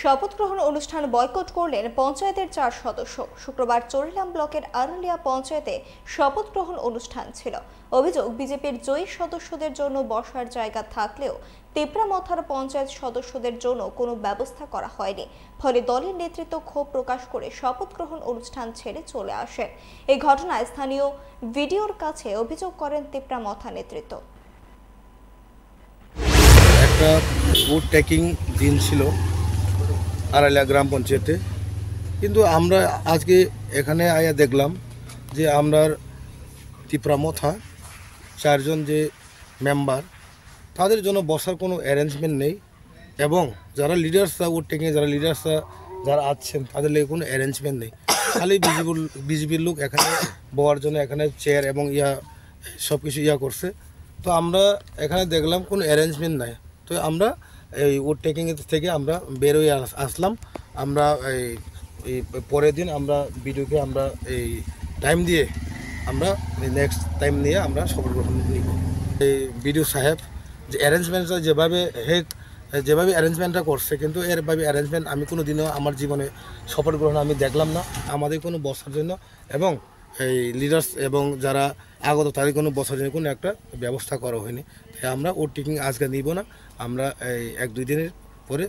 শপথ গ্রহণ অনুষ্ঠান বয়কট করলেন পঞ্চায়েতের 4 সদস্য। শুক্রবার চরিলাম ব্লকের আরুলিয়া পঞ্চায়েতে শপথ গ্রহণ অনুষ্ঠান ছিল। অভিযোগ, বিজেপির জয়ী সদস্যদের জন্য বসার জায়গা থাকলেও তেপরামথার পঞ্চায়েত সদস্যদের জন্য কোনো ব্যবস্থা করা হয়নি। ফলে দলের নেতৃত্ব ক্ষোভ প্রকাশ করে শপথ গ্রহণ অনুষ্ঠান ছেড়ে চলে আসেন। এই ঘটনায় স্থানীয় ভিডিওর কাছে অভিযোগ করেন তেপরামথা নেতৃত্ব। একটা ভোট টেকিং দিন ছিল আড়ালিয়া গ্রাম পঞ্চায়েতে, কিন্তু আমরা আজকে এখানে আয়া দেখলাম যে আমরা তেপরামথা 4 জন যে মেম্বার, তাদের জন্য বসার কোনো অ্যারেঞ্জমেন্ট নেই এবং যারা লিডার্সরা ভোট টেকিংয়ে যারা আছেন তাদের লেগে কোনো অ্যারেঞ্জমেন্ট নেই। খালি বিজেপির লোক এখানে বওয়ার জন্য এখানে চেয়ার এবং সব কিছু করছে। তো আমরা এখানে দেখলাম কোনো অ্যারেঞ্জমেন্ট নাই। তো আমরা এই ভোট টেকিং থেকে আমরা বেরোয় আসলাম। আমরা এই পরের দিন আমরা ভিডিওকে আমরা এই টাইম দিয়ে আমরা নেক্সট টাইম নিয়ে আমরা শপথ গ্রহণ নিব। এই বিডিও সাহেব যে অ্যারেঞ্জমেন্টটা যেভাবে অ্যারেঞ্জমেন্টটা করছে, কিন্তু এরভাবে অ্যারেঞ্জমেন্ট আমি কোনো দিনও আমার জীবনে শপথ গ্রহণ আমি দেখলাম না। আমাদের কোনো বসার জন্য এবং এই লিডার্স এবং যারা আগত তাদের কোনো বসার জন্য কোনো একটা ব্যবস্থা করা হয়নি। তাই আমরা ভোট টেকিং আজকে নিব না। আমরা এই 1-2 দিনের পরে